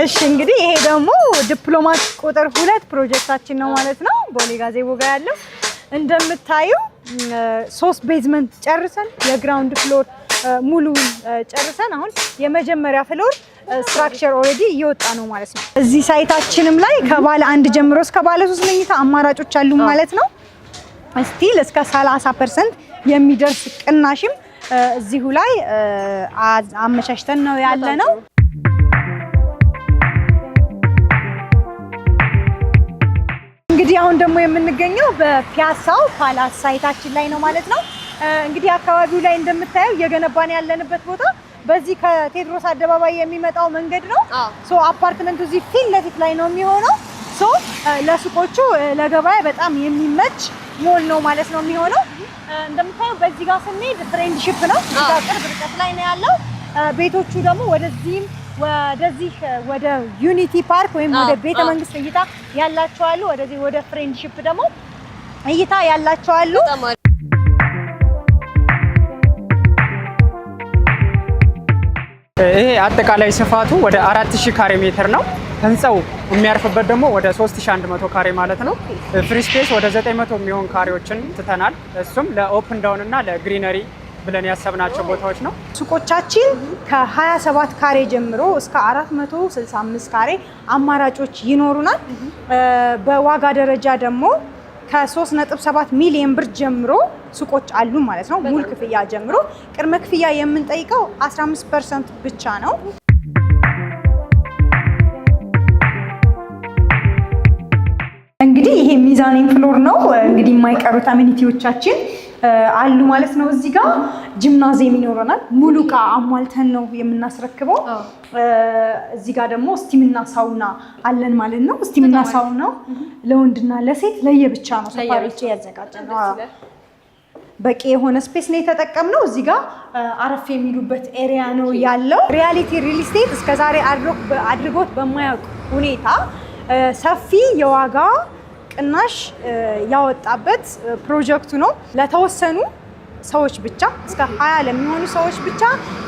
እሺ እንግዲህ ይሄ ደግሞ ዲፕሎማት ቁጥር 2 ፕሮጀክታችን ነው ማለት ነው። ቦሌ ጋዜቦ ጋር ያለው እንደምታዩ 3 ቤዝመንት ጨርሰን የግራውንድ ፍሎር ሙሉ ጨርሰን አሁን የመጀመሪያ ፍሎር ስትራክቸር ኦሬዲ እየወጣ ነው ማለት ነው። እዚህ ሳይታችንም ላይ ከባለ 1 ጀምሮ እስከ ባለ 3 መኝታ አማራጮች አሉ ማለት ነው። ስቲል እስከ 30% የሚደርስ ቅናሽም እዚሁ ላይ አመቻችተን ነው ያለ ነው። እንግዲህ አሁን ደግሞ የምንገኘው በፒያሳው ፓላስ ሳይታችን ላይ ነው ማለት ነው። እንግዲህ አካባቢው ላይ እንደምታየው እየገነባን ያለንበት ቦታ በዚህ ከቴዎድሮስ አደባባይ የሚመጣው መንገድ ነው። ሶ አፓርትመንቱ እዚህ ፊት ለፊት ላይ ነው የሚሆነው። ሶ ለሱቆቹ ለገበያ በጣም የሚመች ሞል ነው ማለት ነው የሚሆነው። እንደምታየው በዚህ ጋር ስንሄድ ፍሬንድሺፕ ነው ቅርብ ርቀት ላይ ነው ያለው። ቤቶቹ ደግሞ ወደዚህ ወደ ዩኒቲ ፓርክ ወይም ወደ ቤተ መንግስት እይታ ያላቸው አሉ። ወደዚህ ወደ ፍሬንድሺፕ ደግሞ እይታ ያላቸው አሉ። ይሄ አጠቃላይ ስፋቱ ወደ 4000 ካሬ ሜትር ነው። ህንጻው የሚያርፍበት ደግሞ ወደ 3100 ካሬ ማለት ነው። ፍሪ ስፔስ ወደ 900 የሚሆን ካሬዎችን ትተናል። እሱም ለኦፕን ዳውን እና ለግሪነሪ ብለን ያሰብናቸው ቦታዎች ነው። ሱቆቻችን ከ27 ካሬ ጀምሮ እስከ 465 ካሬ አማራጮች ይኖሩናል። በዋጋ ደረጃ ደግሞ ከ3.7 ሚሊዮን ብር ጀምሮ ሱቆች አሉ ማለት ነው። ሙሉ ክፍያ ጀምሮ ቅድመ ክፍያ የምንጠይቀው 15% ብቻ ነው። እንግዲህ ይሄ ሚዛኒንግ ፍሎር ነው። እንግዲህ የማይቀሩት አሜኒቲዎቻችን አሉ ማለት ነው። እዚህ ጋር ጂምናዚየም ይኖረናል። ሙሉ ዕቃ አሟልተን ነው የምናስረክበው። እዚህ ጋር ደግሞ ስቲምና ሳውና አለን ማለት ነው። ስቲምና ሳውናው ለወንድና ለሴት ለየብቻ ነው ሰፋሪቼ ያዘጋጀነው። በቂ የሆነ ስፔስ ነው የተጠቀምነው። እዚህ ጋር አረፍ የሚሉበት ኤሪያ ነው ያለው። ሪያሊቲ ሪል ስቴት እስከዛሬ አድርጎት በማያውቅ ሁኔታ ሰፊ የዋጋ ቅናሽ ያወጣበት ፕሮጀክቱ ነው። ለተወሰኑ ሰዎች ብቻ እስከ 20 ለሚሆኑ ሰዎች ብቻ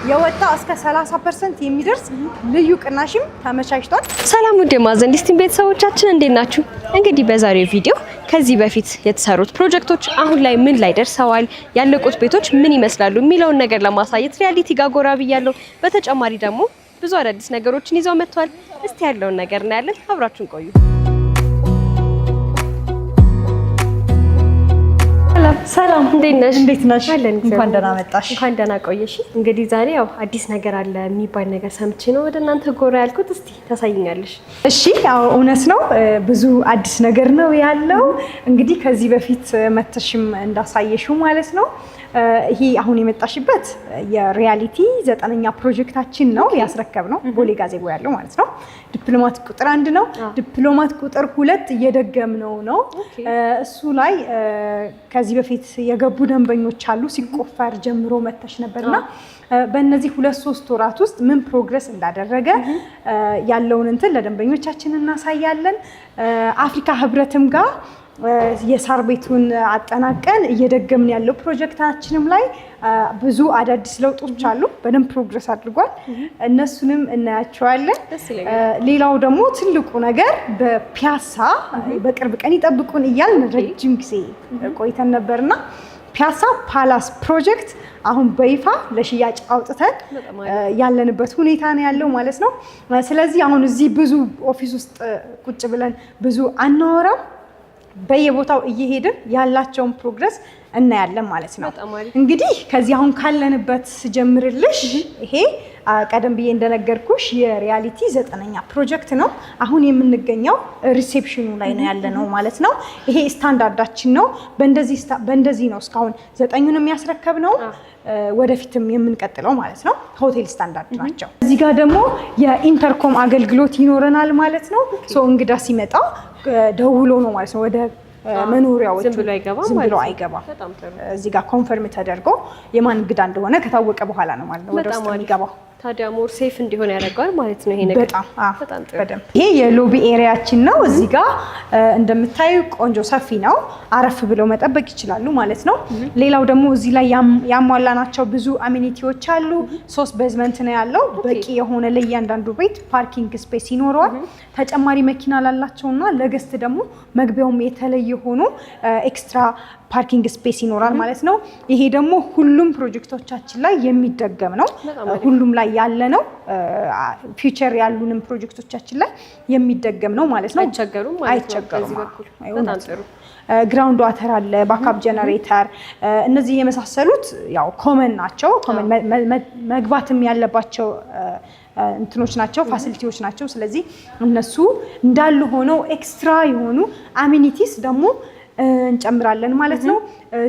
የወጣ እስከ 30% የሚደርስ ልዩ ቅናሽም ተመቻችቷል። ሰላም ውድ የማዕዘን ሊስቲንግ ቤተሰቦቻችን እንዴት ናችሁ? እንግዲህ በዛሬው ቪዲዮ ከዚህ በፊት የተሰሩት ፕሮጀክቶች አሁን ላይ ምን ላይ ደርሰዋል፣ ያለቁት ቤቶች ምን ይመስላሉ የሚለውን ነገር ለማሳየት ሪያሊቲ ጋር ጎራ ብያለሁ። በተጨማሪ ደግሞ ብዙ አዳዲስ ነገሮችን ይዘው መጥቷል። እስቲ ያለውን ነገር እናያለን። አብራችሁን ቆዩ። ሰላም እንዴት ነሽ? እንዴት ነሽ? እንኳን ደህና መጣሽ። እንኳን ደህና ቆየሽ። እንግዲህ ዛሬ ያው አዲስ ነገር አለ የሚባል ነገር ሰምቼ ነው ወደ እናንተ ጎራ ያልኩት። እስቲ ታሳይኛለሽ? እሺ፣ ያው እውነት ነው፣ ብዙ አዲስ ነገር ነው ያለው። እንግዲህ ከዚህ በፊት መተሽም እንዳሳየሽው ማለት ነው። ይሄ አሁን የመጣሽበት የሪያሊቲ 9ኛ ፕሮጀክታችን ነው ያስረከብነው ቦሌ ጋዜቦ ያለው ማለት ነው። ዲፕሎማት ቁጥር 1 ነው። ዲፕሎማት ቁጥር 2 እየደገምነው ነው። እሱ ላይ ከዚህ በፊት የገቡ ደንበኞች አሉ። ሲቆፈር ጀምሮ መተሽ ነበርና በእነዚህ 2-3 ወራት ውስጥ ምን ፕሮግረስ እንዳደረገ ያለውን እንትን ለደንበኞቻችን እናሳያለን። አፍሪካ ህብረትም ጋር የሳር ቤቱን አጠናቀን እየደገምን ያለው ፕሮጀክታችንም ላይ ብዙ አዳዲስ ለውጦች አሉ። በደንብ ፕሮግረስ አድርጓል። እነሱንም እናያቸዋለን። ሌላው ደግሞ ትልቁ ነገር በፒያሳ በቅርብ ቀን ይጠብቁን እያልን ረጅም ጊዜ ቆይተን ነበርና ፒያሳ ፓላስ ፕሮጀክት አሁን በይፋ ለሽያጭ አውጥተን ያለንበት ሁኔታ ነው ያለው ማለት ነው። ስለዚህ አሁን እዚህ ብዙ ኦፊስ ውስጥ ቁጭ ብለን ብዙ አናወራም። በየቦታው እየሄድን ያላቸውን ፕሮግረስ እናያለን ማለት ነው። እንግዲህ ከዚህ አሁን ካለንበት ጀምርልሽ ይሄ ቀደም ብዬ እንደነገርኩሽ የሪያሊቲ 9ኛ ፕሮጀክት ነው። አሁን የምንገኘው ሪሴፕሽኑ ላይ ነው ያለነው ማለት ነው። ይሄ ስታንዳርዳችን ነው። በእንደዚህ ነው እስካሁን 9ኙን የሚያስረከብነው፣ ወደፊትም የምንቀጥለው ማለት ነው። ሆቴል ስታንዳርድ ናቸው። እዚህ ጋር ደግሞ የኢንተርኮም አገልግሎት ይኖረናል ማለት ነው። ሶ እንግዳ ሲመጣ ደውሎ ነው ማለት ነው ወደ መኖሪያዎቹ ዝም ብሎ አይገባም። እዚህ ጋር ኮንፈርም ተደርጎ የማን እንግዳ እንደሆነ ከታወቀ በኋላ ነው ማለት ነው ወደ ውስጥ የሚገባው። ታዲያ ሞር ሴፍ እንዲሆን ያደርጋል ማለት ነው ይሄ ነገር። በጣም ጥሩ። ይሄ የሎቢ ኤሪያችን ነው። እዚህ ጋር እንደምታዩ ቆንጆ ሰፊ ነው። አረፍ ብለው መጠበቅ ይችላሉ ማለት ነው። ሌላው ደግሞ እዚህ ላይ ያሟላናቸው ብዙ አሚኒቲዎች አሉ። 3 ቤዝመንት ነው ያለው። በቂ የሆነ ለእያንዳንዱ ቤት ፓርኪንግ ስፔስ ይኖረዋል። ተጨማሪ መኪና ላላቸውና ለገስት ደግሞ መግቢያውም የተለየ ሆኖ ኤክስትራ ፓርኪንግ ስፔስ ይኖራል ማለት ነው። ይሄ ደግሞ ሁሉም ፕሮጀክቶቻችን ላይ የሚደገም ነው። ሁሉም ላይ ያለ ነው። ፊውቸር ያሉንም ፕሮጀክቶቻችን ላይ የሚደገም ነው ማለት ነው። አይቸገሩም ማለት ነው። ከዚህ በኩል በጣም ጥሩ። ግራውንድ ዋተር አለ፣ ባካፕ ጀነሬተር፣ እነዚህ የመሳሰሉት ያው ኮመን ናቸው። ኮመን መግባትም ያለባቸው እንትኖች ናቸው፣ ፋሲሊቲዎች ናቸው። ስለዚህ እነሱ እንዳሉ ሆነው ኤክስትራ የሆኑ አሚኒቲስ ደግሞ እንጨምራለን ማለት ነው።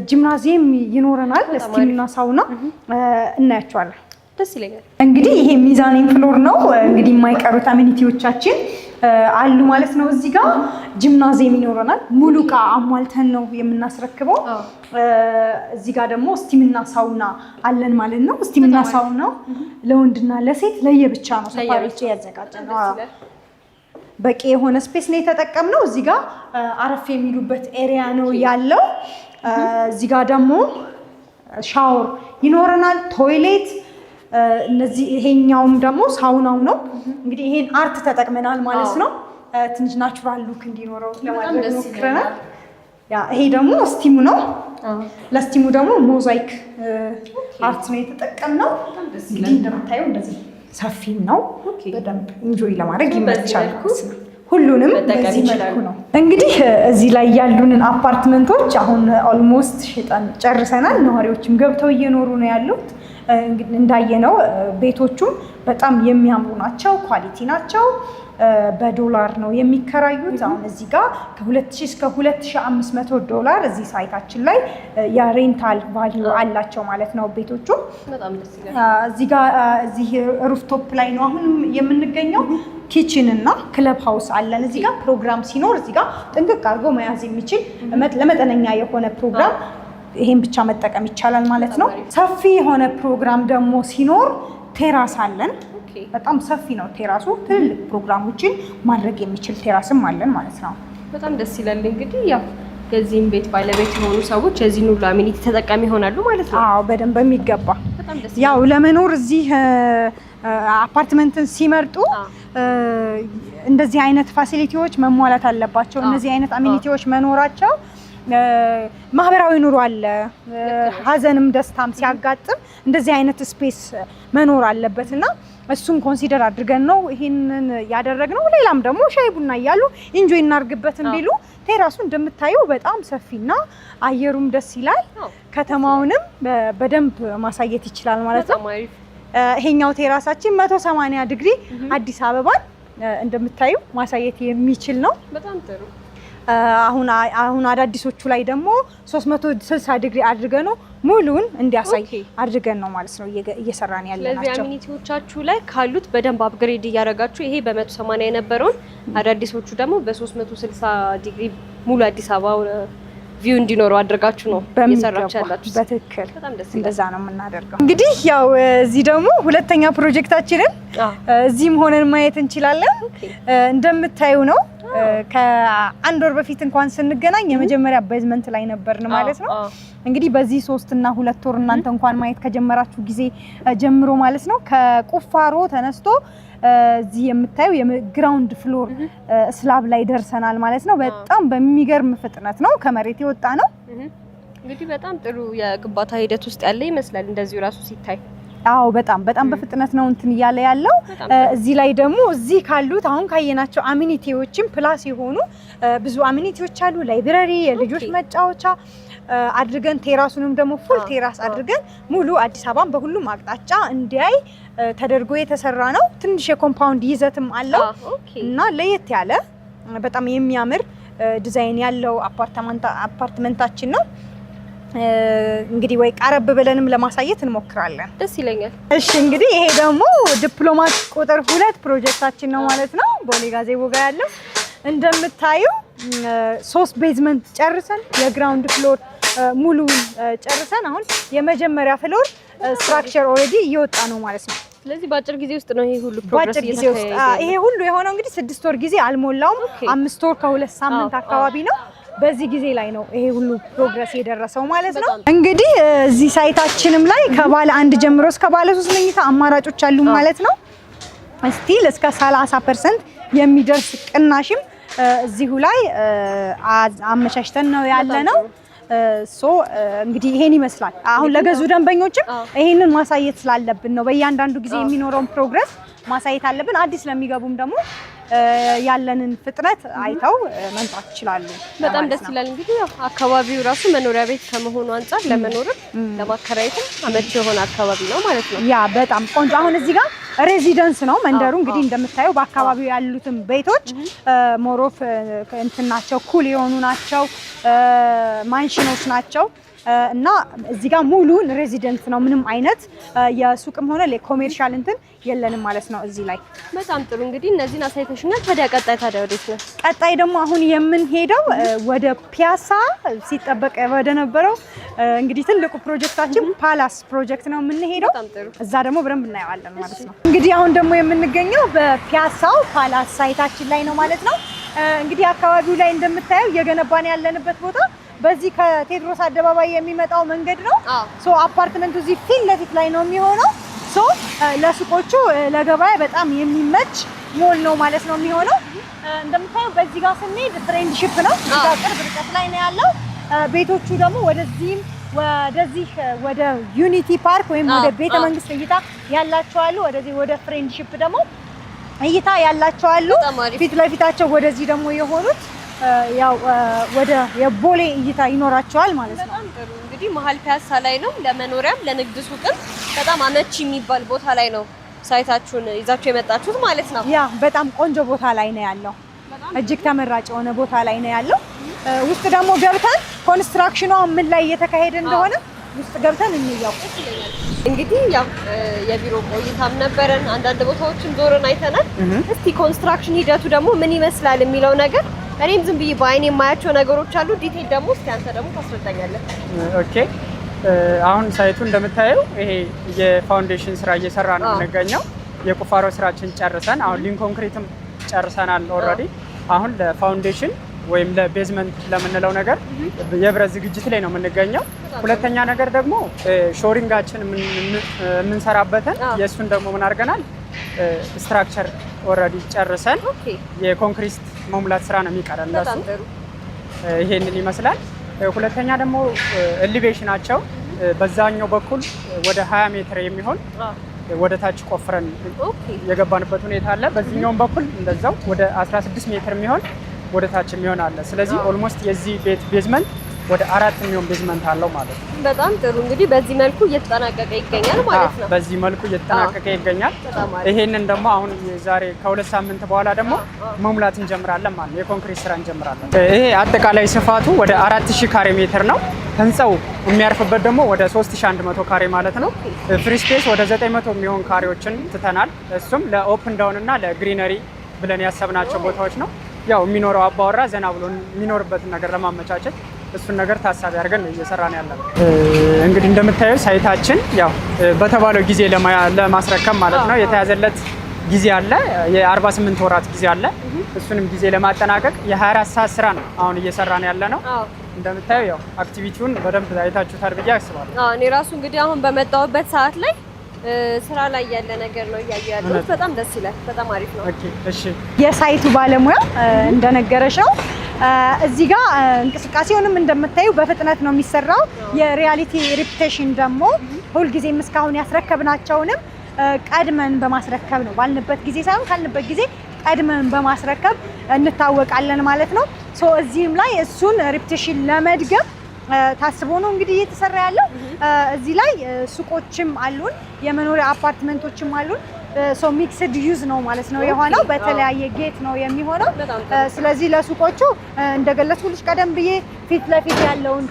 ጂምናዚየም ይኖረናል። ስቲምና ሳውና እናያቸዋለን። ደስ ይለኛል። እንግዲህ ይሄ ሚዛኒንግ ፍሎር ነው። እንግዲህ የማይቀሩት አሚኒቲዎቻችን አሉ ማለት ነው። እዚህ ጋር ጂምናዚየም ይኖረናል። ሙሉ ዕቃ አሟልተን ነው የምናስረክበው። እዚህ ጋር ደግሞ ስቲምና ሳውና አለን ማለት ነው። ስቲምና ሳውናው ለወንድና ለሴት ለየብቻ ነው ሰፋሪዎች ያዘጋጀነው። በቂ የሆነ ስፔስ ነው የተጠቀምነው። እዚህ ጋር አረፍ የሚሉበት ኤሪያ ነው ያለው። እዚህ ጋር ደግሞ ሻወር ይኖረናል፣ ቶይሌት። እነዚህ ይሄኛውም ደግሞ ሳውናው ነው። እንግዲህ ይሄን አርት ተጠቅመናል ማለት ነው። ትንሽ ናቹራል ሉክ እንዲኖረው ለማድረግ ሞክረናል። ይሄ ደግሞ ስቲሙ ነው። ለስቲሙ ደግሞ ሞዛይክ አርት ነው የተጠቀምነው። እንግዲህ እንደምታየው እንደዚህ ሰፊም ነው። በደንብ ኢንጆይ ለማድረግ ይመቻል። ሁሉንም በዚህ መልኩ ነው። እንግዲህ እዚህ ላይ ያሉንን አፓርትመንቶች አሁን ኦልሞስት ሽጠን ጨርሰናል። ነዋሪዎችም ገብተው እየኖሩ ነው ያሉት። እንዳየነው ቤቶቹም በጣም የሚያምሩ ናቸው፣ ኳሊቲ ናቸው። በዶላር ነው የሚከራዩት። አሁን እዚህ ጋር ከ2000 እስከ 2500 ዶላር እዚህ ሳይታችን ላይ የሬንታል ቫልዩ አላቸው ማለት ነው ቤቶቹ። በጣም ደስ ይላል። እዚህ ጋር እዚህ ሩፍቶፕ ላይ ነው አሁን የምንገኘው። ኪችን እና ክለብ ሃውስ አለን። እዚህ ጋር ፕሮግራም ሲኖር እዚህ ጋር ጥንቅቅ አድርጎ መያዝ የሚችል ለመጠነኛ የሆነ ፕሮግራም ይሄን ብቻ መጠቀም ይቻላል ማለት ነው። ሰፊ የሆነ ፕሮግራም ደግሞ ሲኖር ቴራስ አለን። በጣም ሰፊ ነው ቴራሱ። ትልልቅ ፕሮግራሞችን ማድረግ የሚችል ቴራስም አለን ማለት ነው። በጣም ደስ ይላል። እንግዲህ ያው የዚህም ቤት ባለቤት የሆኑ ሰዎች የዚህን ሁሉ አሚኒቲ ተጠቃሚ ይሆናሉ ማለት ነው። አዎ በደንብ በሚገባ። ያው ለመኖር እዚህ አፓርትመንትን ሲመርጡ እንደዚህ አይነት ፋሲሊቲዎች መሟላት አለባቸው። እነዚህ አይነት አሚኒቲዎች መኖራቸው ማህበራዊ ኑሮ አለ። ሀዘንም ደስታም ሲያጋጥም እንደዚህ አይነት ስፔስ መኖር አለበትና እሱን ኮንሲደር አድርገን ነው ይሄንን ያደረግነው። ሌላም ደግሞ ሻይ ቡና እያሉ ኢንጆይ እናርግበትን ቢሉ ቴራሱ እንደምታየው በጣም ሰፊና አየሩም ደስ ይላል። ከተማውንም በደንብ ማሳየት ይችላል ማለት ነው። ይሄኛው ቴራሳችን 180 ዲግሪ አዲስ አበባን እንደምታዩ ማሳየት የሚችል ነው። በጣም ጥሩ። አሁን አዳዲሶቹ ላይ ደግሞ 360 ዲግሪ አድርገን ነው ሙሉን እንዲያሳይ አድርገን ነው ማለት ነው እየሰራን ያለናቸው። ስለዚህ አሚኒቲዎቻችሁ ላይ ካሉት በደንብ አፕግሬድ እያደረጋችሁ ይሄ በ180 የነበረውን አዳዲሶቹ ደግሞ በ360 ዲግሪ ሙሉ አዲስ አበባ ቪው እንዲኖረው አድርጋችሁ ነው እየሰራችሁ ያላችሁ። በትክክል እንደዛ ነው የምናደርገው። እንግዲህ ያው እዚህ ደግሞ ሁለተኛ ፕሮጀክታችንን እዚህም ሆነን ማየት እንችላለን። እንደምታዩ ነው። ከአንድ ወር በፊት እንኳን ስንገናኝ የመጀመሪያ ቤዝመንት ላይ ነበርን ማለት ነው። እንግዲህ በዚህ 3 እና 2 ወር እናንተ እንኳን ማየት ከጀመራችሁ ጊዜ ጀምሮ ማለት ነው ከቁፋሮ ተነስቶ እዚህ የምታዩ የግራውንድ ፍሎር ስላብ ላይ ደርሰናል ማለት ነው። በጣም በሚገርም ፍጥነት ነው ከመሬት የወጣ ነው። እንግዲህ በጣም ጥሩ የግንባታ ሂደት ውስጥ ያለ ይመስላል እንደዚሁ ራሱ ሲታይ። አዎ በጣም በፍጥነት ነው እንትን እያለ ያለው። እዚህ ላይ ደግሞ እዚህ ካሉት አሁን ካየናቸው አሚኒቲዎችም ፕላስ የሆኑ ብዙ አሚኒቲዎች አሉ። ላይብረሪ፣ የልጆች መጫወቻ አድርገን ቴራሱንም ደግሞ ፉል ቴራስ አድርገን ሙሉ አዲስ አበባን በሁሉም አቅጣጫ እንዲያይ ተደርጎ የተሰራ ነው። ትንሽ የኮምፓውንድ ይዘትም አለው እና ለየት ያለ በጣም የሚያምር ዲዛይን ያለው አፓርትመንታችን ነው። እንግዲህ ወይ ቀረብ ብለንም ለማሳየት እንሞክራለን። ደስ ይለኛል። እሺ እንግዲህ ይሄ ደግሞ ዲፕሎማት ቁጥር 2 ፕሮጀክታችን ነው ማለት ነው። ቦሌ ጋዜቦ ጋር ያለው እንደምታዩ 3 ቤዝመንት ጨርሰን የግራውንድ ፍሎር ሙሉ ጨርሰን አሁን የመጀመሪያ ፍሎር ስትራክቸር ኦልሬዲ እየወጣ ነው ማለት ነው። ስለዚህ በአጭር ጊዜ ውስጥ ነው ይሄ ሁሉ ፕሮግረስ እየተካሄደ። ይሄ ሁሉ የሆነው እንግዲህ 6 ወር ጊዜ አልሞላውም። 5 ወር ከ2 ሳምንት አካባቢ ነው። በዚህ ጊዜ ላይ ነው ይሄ ሁሉ ፕሮግረስ የደረሰው ማለት ነው። እንግዲህ እዚህ ሳይታችንም ላይ ከባለ 1 ጀምሮ እስከ ባለ 3 መኝታ አማራጮች አሉ ማለት ነው። ስቲል እስከ 30% የሚደርስ ቅናሽም እዚሁ ላይ አመቻችተን ነው ያለ ነው። እንግዲህ ይሄን ይመስላል። አሁን ለገዙ ደንበኞችም ይሄንን ማሳየት ስላለብን ነው። በእያንዳንዱ ጊዜ የሚኖረውን ፕሮግረስ ማሳየት አለብን። አዲስ ለሚገቡም ደግሞ ያለንን ፍጥነት አይተው መምጣት ይችላሉ። በጣም ደስ ይላል። እንግዲህ አካባቢው ራሱ መኖሪያ ቤት ከመሆኑ አንፃር ለመኖርም ለማከራየትም አመቺ የሆነ አካባቢ ነው ማለት ነው። ያ በጣም ቆንጆ። አሁን እዚህ ጋር ሬዚደንስ ነው መንደሩ። እንግዲህ እንደምታየው በአካባቢው ያሉትን ቤቶች ሞሮፍ እንትን ናቸው፣ ኩል የሆኑ ናቸው፣ ማንሽኖች ናቸው እና እዚህ ጋር ሙሉን ሬዚደንስ ነው። ምንም አይነት የሱቅም ሆነ ለኮሜርሻል እንትን የለንም ማለት ነው እዚህ ላይ። በጣም ጥሩ። እንግዲህ እነዚህን አሳይተሽኛል። ታዲያ ወዴት ነው? ቀጣይ ደግሞ አሁን የምንሄደው ወደ ፒያሳ ሲጠበቅ ወደ ነበረው እንግዲህ ትልቁ ፕሮጀክታችን ፓላስ ፕሮጀክት ነው የምንሄደው። እዛ ደግሞ በደንብ እናየዋለን ማለት ነው። እንግዲህ አሁን ደግሞ የምንገኘው በፒያሳው ፓላስ ሳይታችን ላይ ነው ማለት ነው። እንግዲህ አካባቢው ላይ እንደምታየው እየገነባን ያለንበት ቦታ በዚህ ከቴዎድሮስ አደባባይ የሚመጣው መንገድ ነው። አፓርትመንቱ እዚህ ፊት ለፊት ላይ ነው የሚሆነው። ለሱቆቹ ለገበያ በጣም የሚመች ሞል ነው ማለት ነው የሚሆነው። እንደምታየው በዚህ ጋር ስንሄድ ፍሬንድሺፕ ነው ቅርብ ርቀት ላይ ነው ያለው። ቤቶቹ ደግሞ ወደዚህ ወደ ዩኒቲ ፓርክ ወይም ወደ ቤተ መንግስት እይታ ያላቸው አሉ። ወደዚህ ወደ ፍሬንድሺፕ ደግሞ እይታ ያላቸው አሉ። ፊት ለፊታቸው ወደዚህ ደግሞ የሆኑት ያው ወደ የቦሌ እይታ ይኖራቸዋል ማለት ነው። በጣም ጥሩ። እንግዲህ መሀል ፒያሳ ላይ ነው። ለመኖሪያም ለንግድ ሱቅም በጣም አመቺ የሚባል ቦታ ላይ ነው ሳይታችሁን ይዛችሁ የመጣችሁት ማለት ነው። ያ በጣም ቆንጆ ቦታ ላይ ነው ያለው። እጅግ ተመራጭ የሆነ ቦታ ላይ ነው ያለው። ውስጥ ደግሞ ገብተን ኮንስትራክሽኑ ምን ላይ እየተካሄደ እንደሆነ ውስጥ ገብተን እንያው። እንግዲህ ያው የቢሮ ቆይታም ነበረን፣ አንዳንድ ቦታዎችን ዞረን አይተናል። እስቲ ኮንስትራክሽን ሂደቱ ደግሞ ምን ይመስላል የሚለው ነገር እኔም ዝም ብዬ በአይኔ የማያቸው ነገሮች አሉ። ዲቴል ደግሞ እስኪ አንተ ደግሞ ታስረዳኛለህ። ኦኬ። አሁን ሳይቱ እንደምታየው ይሄ የፋውንዴሽን ስራ እየሰራ ነው የምንገኘው። የቁፋሮ ስራችን ጨርሰን አሁን ሊንክ ኮንክሪትም ጨርሰናል ኦልሬዲ። አሁን ለፋውንዴሽን ወይም ለቤዝመንት ለምንለው ነገር የብረት ዝግጅት ላይ ነው የምንገኘው። ሁለተኛ ነገር ደግሞ ሾሪንጋችን የምንሰራበትን የእሱን ደግሞ ምን አድርገናል ስትራክቸር ኦልሬዲ ጨርሰን የኮንክሪት መሙላት ስራ ነው የሚቀረን ለሱ። ይሄንን ይመስላል። ሁለተኛ ደግሞ ኤሊቬሽናቸው በዛኛው በኩል ወደ 20 ሜትር የሚሆን ወደ ታች ቆፍረን የገባንበት ሁኔታ አለ። በዚህኛውም በኩል እንደዛው ወደ 16 ሜትር የሚሆን ወደ ታች የሚሆን አለ። ስለዚህ ኦልሞስት የዚህ ቤት ቤዝመንት ወደ 4 የሚሆን ቤዝመንት አለው ማለት ነው። በጣም ጥሩ። እንግዲህ በዚህ መልኩ እየተጠናቀቀ ይገኛል ማለት ነው። በዚህ መልኩ እየተጠናቀቀ ይገኛል። ይሄንን ደግሞ አሁን ዛሬ ከ2 ሳምንት በኋላ ደግሞ መሙላት እንጀምራለን ማለት ነው። የኮንክሪት ስራ እንጀምራለን። ይሄ አጠቃላይ ስፋቱ ወደ 4000 ካሬ ሜትር ነው። ህንጻው የሚያርፍበት ደግሞ ወደ 3100 ካሬ ማለት ነው። ፍሪ ስፔስ ወደ 900 የሚሆን ካሬዎችን ትተናል። እሱም ለኦፕን ዳውን እና ለግሪነሪ ብለን ያሰብናቸው ቦታዎች ነው። ያው የሚኖረው አባወራ ዘና ብሎ የሚኖርበትን ነገር ለማመቻቸት እሱን ነገር ታሳቢ አድርገን እየሰራን ያለነው። እንግዲህ እንደምታየው ሳይታችን ያው በተባለው ጊዜ ለማስረከብ ማለት ነው የተያዘለት ጊዜ አለ። የ48 ወራት ጊዜ አለ። እሱንም ጊዜ ለማጠናቀቅ የ24 ሰዓት ስራ ነው አሁን እየሰራን ያለነው። እንደምታየው ያው አክቲቪቲውን በደንብ አይታችሁታል ብዬ አስባለሁ። እኔ ራሱ እንግዲህ አሁን በመጣሁበት ሰዓት ላይ ስራ ላይ ያለ ነገር ነው እያየሁ ያለሁት። በጣም ደስ ይላል። በጣም አሪፍ ነው። እሺ የሳይቱ ባለሙያ እንደነገረሽ ነው እዚህ ጋር እንቅስቃሴውንም እንደምታዩ በፍጥነት ነው የሚሰራው። የሪያሊቲ ሪፒቴሽን ደግሞ ሁልጊዜም እስካሁን ያስረከብናቸውንም ቀድመን በማስረከብ ነው። ባልንበት ጊዜ ሳይሆን ካልንበት ጊዜ ቀድመን በማስረከብ እንታወቃለን ማለት ነው። እዚህም ላይ እሱን ሪፒቴሽን ለመድገም ታስቦ ነው እንግዲህ እየተሰራ ያለው። እዚህ ላይ ሱቆችም አሉን፣ የመኖሪያ አፓርትመንቶችም አሉን። ሚክስድ ዩዝ ነው ማለት ነው የሆነው። በተለያየ ጌት ነው የሚሆነው። ስለዚህ ለሱቆቹ እንደገለጽኩልሽ ቀደም ብዬ ፊት ለፊት ያለውን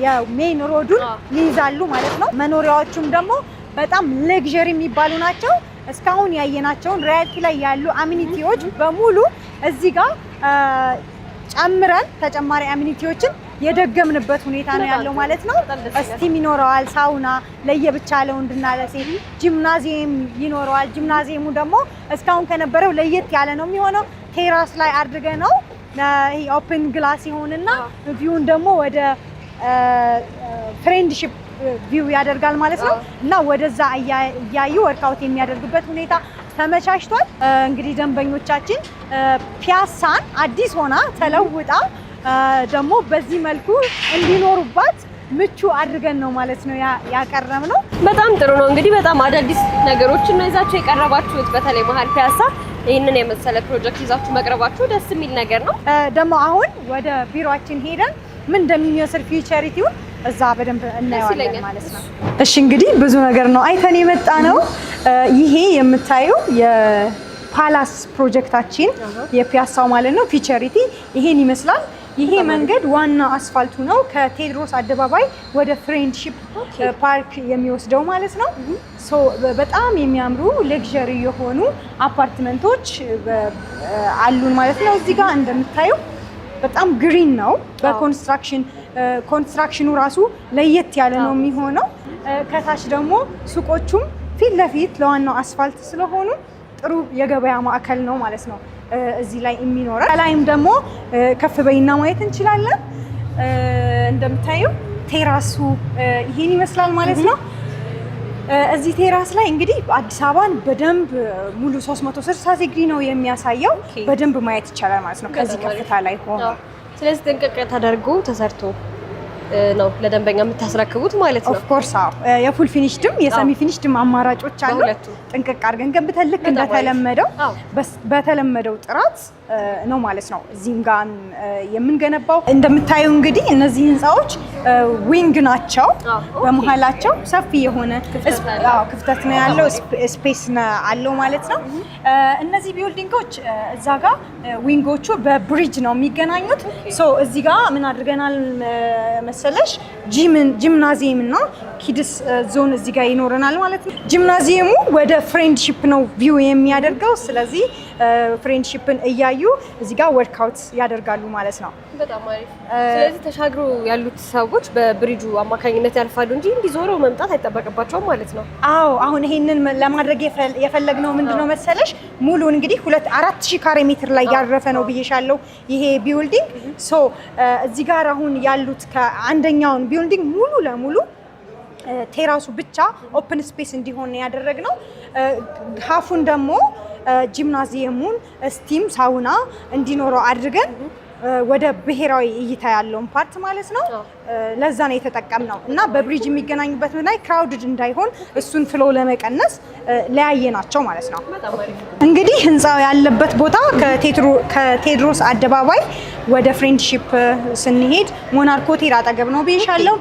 የሜን ሮዱን ይይዛሉ ማለት ነው። መኖሪያዎቹም ደግሞ በጣም ሌግዠሪ የሚባሉ ናቸው። እስካሁን ያየናቸውን ሪያሊቲ ላይ ያሉ አሚኒቲዎች በሙሉ እዚህ ጋር ጨምረን ተጨማሪ አሚኒቲዎችን የደገምንበት ሁኔታ ነው ያለው ማለት ነው። ስቲም ይኖረዋል፣ ሳውና ለየብቻ ለወንድና ለሴት፣ ጂምናዚየም ይኖረዋል። ጂምናዚየሙ ደግሞ እስካሁን ከነበረው ለየት ያለ ነው የሚሆነው። ቴራስ ላይ አድርገ ነው ይሄ ኦፕን ግላስ ይሆንና ቪውን ደግሞ ወደ ፍሬንድሺፕ ቪው ያደርጋል ማለት ነው እና ወደዛ እያዩ ወርክአውት የሚያደርጉበት ሁኔታ ተመቻችቷል። እንግዲህ ደንበኞቻችን ፒያሳን አዲስ ሆና ተለውጣ ደግሞ በዚህ መልኩ እንዲኖሩባት ምቹ አድርገን ነው ማለት ነው ያቀረብነው። በጣም ጥሩ ነው። እንግዲህ በጣም አዳዲስ ነገሮችን ነው ይዛችሁ የቀረባችሁት። በተለይ መሀል ፒያሳ ይህንን የመሰለ ፕሮጀክት ይዛችሁ መቅረባችሁ ደስ የሚል ነገር ነው። ደግሞ አሁን ወደ ቢሮአችን ሄደን ምን እንደሚመስል ፊውቸሪቲውን እዛ በደንብ እናየዋለን ማለት ነው። እሺ እንግዲህ ብዙ ነገር ነው አይተን የመጣ ነው። ይሄ የምታየው የፓላስ ፕሮጀክታችን የፒያሳው ማለት ነው ፊውቸሪቲ ይሄን ይመስላል። ይሄ መንገድ ዋና አስፋልቱ ነው ከቴዎድሮስ አደባባይ ወደ ፍሬንድሺፕ ፓርክ የሚወስደው ማለት ነው። ሶ በጣም የሚያምሩ ሌክዠሪ የሆኑ አፓርትመንቶች አሉን ማለት ነው። እዚህ ጋር እንደምታዩ በጣም ግሪን ነው። ኮንስትራክሽኑ ራሱ ለየት ያለ ነው የሚሆነው። ከታች ደግሞ ሱቆቹም ፊት ለፊት ለዋናው አስፋልት ስለሆኑ ጥሩ የገበያ ማዕከል ነው ማለት ነው እዚህ ላይ የሚኖረው። ከላይም ደግሞ ከፍ በይና ማየት እንችላለን። እንደምታዩ ቴራሱ ይሄን ይመስላል ማለት ነው። እዚህ ቴራስ ላይ እንግዲህ አዲስ አበባን በደንብ ሙሉ 360 ዲግሪ ነው የሚያሳየው። በደንብ ማየት ይቻላል ማለት ነው ከዚህ ከፍታ ላይ ሆኖ። ስለዚህ ጥንቅቅ ተደርጎ ተሰርቶ ነው ለደንበኛ የምታስረክቡት ማለት ነው። ኦፍ ኮርስ አዎ። የፉል ፊኒሽድም የሰሚ ፊኒሽድም አማራጮች አሉ። ጥንቅቅ አድርገን ገንብተን ልክ እንደተለመደው በተለመደው ጥራት ነው ማለት ነው እዚህም ጋር የምንገነባው። እንደምታዩ እንግዲህ እነዚህ ህንፃዎች ዊንግ ናቸው። በመሀላቸው ሰፊ የሆነ ክፍተት ነው ያለው፣ ስፔስ አለው ማለት ነው። እነዚህ ቢልዲንጎች እዛ ጋር ዊንጎቹ በብሪጅ ነው የሚገናኙት። ሶ እዚህ ጋር ምን አድርገናል መሰለሽ ጂምናዚየም እና ኪድስ ዞን እዚህ ጋር ይኖረናል ማለት ነው። ጂምናዚየሙ ወደ ፍሬንድሺፕ ነው ቪው የሚያደርገው። ስለዚህ ፍሬንድሺፕን እያዩ እዚህ ጋር ወርክአውት ያደርጋሉ ማለት ነው። በጣም አሪፍ። ስለዚህ ተሻግሮ ያሉት ሰዎች በብሪጁ አማካኝነት ያልፋሉ እንጂ እንዲዞረው መምጣት አይጠበቅባቸውም ማለት ነው። አዎ አሁን ይሄንን ለማድረግ የፈለግነው ምንድነው መሰለሽ ሙሉ እንግዲህ 4000 ካሬ ሜትር ላይ ያረፈ ነው ብዬሻለሁ ይሄ ቢልዲንግ። ሶ እዚህ ጋር አሁን ያሉት ከአንደኛውን ቢልዲንግ ሙሉ ለሙሉ ቴራሱ ብቻ ኦፕን ስፔስ እንዲሆን ያደረግነው። ሀፉን ደግሞ ጂምናዚየሙን ስቲም ሳውና እንዲኖረው አድርገን ወደ ብሔራዊ እይታ ያለውን ፓርት ማለት ነው ለዛ ነው የተጠቀምነው እና በብሪጅ የሚገናኙበት ላይ ክራውድድ እንዳይሆን እሱን ፍሎ ለመቀነስ ለያየናቸው ማለት ነው። እንግዲህ ህንፃው ያለበት ቦታ ከቴዎድሮስ አደባባይ ወደ ፍሬንድሺፕ ስንሄድ ሞናርክ ሆቴል አጠገብ ነው ብዬሻለሁ።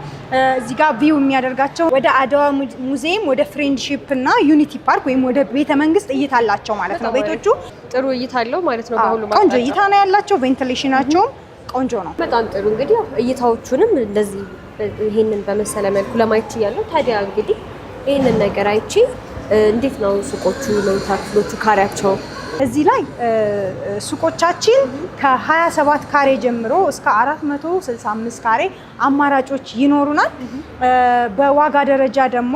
እዚህ ጋር ቪው የሚያደርጋቸው ወደ አድዋ ሙዚየም፣ ወደ ፍሬንድሺፕ እና ዩኒቲ ፓርክ ወይም ወደ ቤተ መንግስት እይታ አላቸው ማለት ነው። ቤቶቹ ጥሩ እይታ አለው ማለት ነው። በሁሉም ቆንጆ እይታ ነው ያላቸው። ቬንቲሌሽናቸውም ቆንጆ ነው። በጣም ጥሩ። እንግዲህ እይታዎቹንም እንደዚህ ይሄንን በመሰለ መልኩ ለማየት ያለው ታዲያ እንግዲህ ይሄንን ነገር አይቼ እንዴት ነው ሱቆቹ መኝታ ክፍሎቹ ካሬያቸው? እዚህ ላይ ሱቆቻችን ከ27 ካሬ ጀምሮ እስከ 465 ካሬ አማራጮች ይኖሩናል። በዋጋ ደረጃ ደግሞ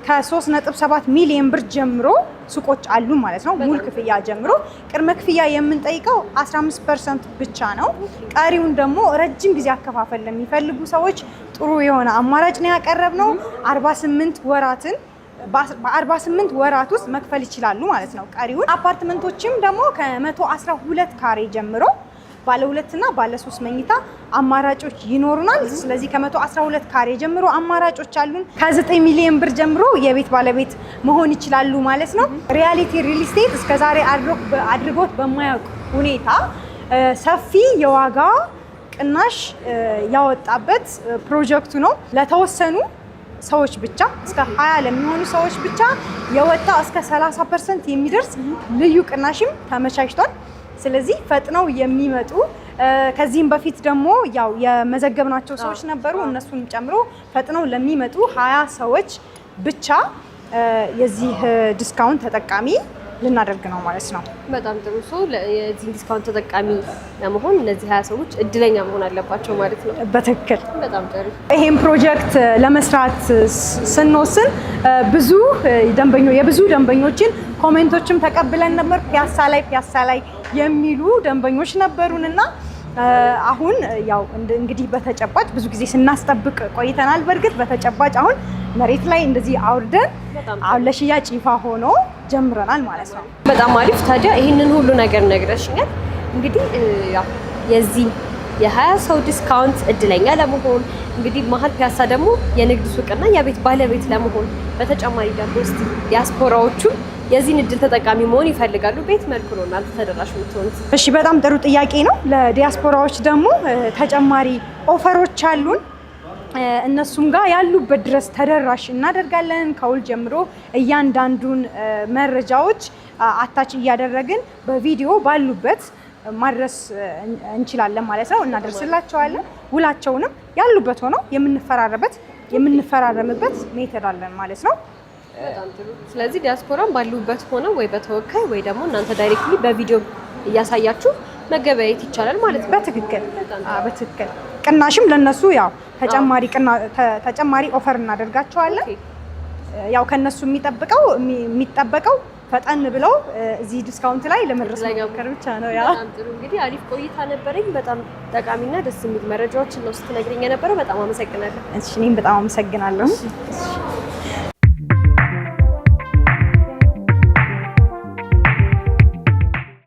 ከ3.7 ሚሊዮን ብር ጀምሮ ሱቆች አሉ ማለት ነው። ሙሉ ክፍያ ጀምሮ ቅድመ ክፍያ የምንጠይቀው 15% ብቻ ነው። ቀሪውን ደግሞ ረጅም ጊዜ አከፋፈል ለሚፈልጉ ሰዎች ጥሩ የሆነ አማራጭ ነው ያቀረብነው። 48 ወራትን በ48 ወራት ውስጥ መክፈል ይችላሉ ማለት ነው። ቀሪውን አፓርትመንቶችም ደግሞ ከ112 ካሬ ጀምሮ ባለ 2 እና ባለ 3 መኝታ አማራጮች ይኖሩናል። ስለዚህ ከ112 ካሬ ጀምሮ አማራጮች አሉን። ከ9 ሚሊዮን ብር ጀምሮ የቤት ባለቤት መሆን ይችላሉ ማለት ነው። ሪያሊቲ ሪል ስቴት እስከዛሬ አድርጎት በማያውቅ ሁኔታ ሰፊ የዋጋ ቅናሽ ያወጣበት ፕሮጀክቱ ነው። ለተወሰኑ ሰዎች ብቻ እስከ 20 ለሚሆኑ ሰዎች ብቻ የወጣ እስከ 30% የሚደርስ ልዩ ቅናሽም ተመቻችቷል። ስለዚህ ፈጥነው የሚመጡ ከዚህም በፊት ደግሞ ያው የመዘገብናቸው ሰዎች ነበሩ። እነሱን ጨምሮ ፈጥነው ለሚመጡ 20 ሰዎች ብቻ የዚህ ዲስካውንት ተጠቃሚ ልናደርግ ነው ማለት ነው። በጣም ጥሩ። የዚህ ዲስካውንት ተጠቃሚ ለመሆን እነዚህ 20 ሰዎች እድለኛ መሆን አለባቸው ማለት ነው። በትክክል። በጣም ጥሩ። ይሄን ፕሮጀክት ለመስራት ስንወስን የብዙ ደንበኞችን ኮሜንቶችም ተቀብለን ነበር። ፒያሳ ላይ የሚሉ ደንበኞች ነበሩንና አሁን ያው እንግዲህ በተጨባጭ ብዙ ጊዜ ስናስጠብቅ ቆይተናል። በእርግጥ በተጨባጭ አሁን መሬት ላይ እንደዚህ አውርደን አሁን ለሽያጭ ይፋ ሆኖ ጀምረናል ማለት ነው። በጣም አሪፍ። ታዲያ ይህንን ሁሉ ነገር ነግረሽኛል። እንግዲህ ያው የዚህ የ20 ሰው ዲስካውንት እድለኛ ለመሆን እንግዲህ መሀል ፒያሳ ደግሞ የንግድ ሱቅና የቤት ባለቤት ለመሆን በተጨማሪ ደግሞ እስቲ ዲያስፖራዎቹ የዚህን እድል ተጠቃሚ መሆን ይፈልጋሉ። ቤት መልኩ ነው እናንተ ተደራሽ የምትሆኑት? እሺ፣ በጣም ጥሩ ጥያቄ ነው። ለዲያስፖራዎች ደግሞ ተጨማሪ ኦፈሮች አሉን። እነሱም ጋር ያሉበት ድረስ ተደራሽ እናደርጋለን። ከውል ጀምሮ እያንዳንዱን መረጃዎች አታች እያደረግን በቪዲዮ ባሉበት ማድረስ እንችላለን ማለት ነው። እናደርስላቸዋለን። ውላቸውንም ያሉበት ሆነው የምንፈራረምበት ሜተድ አለን ማለት ነው። በጣም ጥሩ። ስለዚህ ዲያስፖራም ባሉበት ሆነው ወይ በተወካይ ወይ ደግሞ እናንተ ዳይሬክትሊ በቪዲዮ እያሳያችሁ መገበያየት ይቻላል ማለት ነው። በትክክል ቅናሽም ለነሱ ያው ተጨማሪ ኦፈር እናደርጋቸዋለን። ያው ከነሱ የሚጠበቀው ፈጠን ብለው እዚህ ዲስካውንት ላይ ለመድረስ መሞከር ብቻ ነው። በጣም ጥሩ። እንግዲህ አሪፍ ቆይታ ነበረኝ። በጣም ጠቃሚና ደስ የሚል መረጃዎችን ነው ስትነግረኝ የነበረው። በጣም አመሰግናለሁ። እሺ፣ እኔም በጣም አመሰግናለሁ።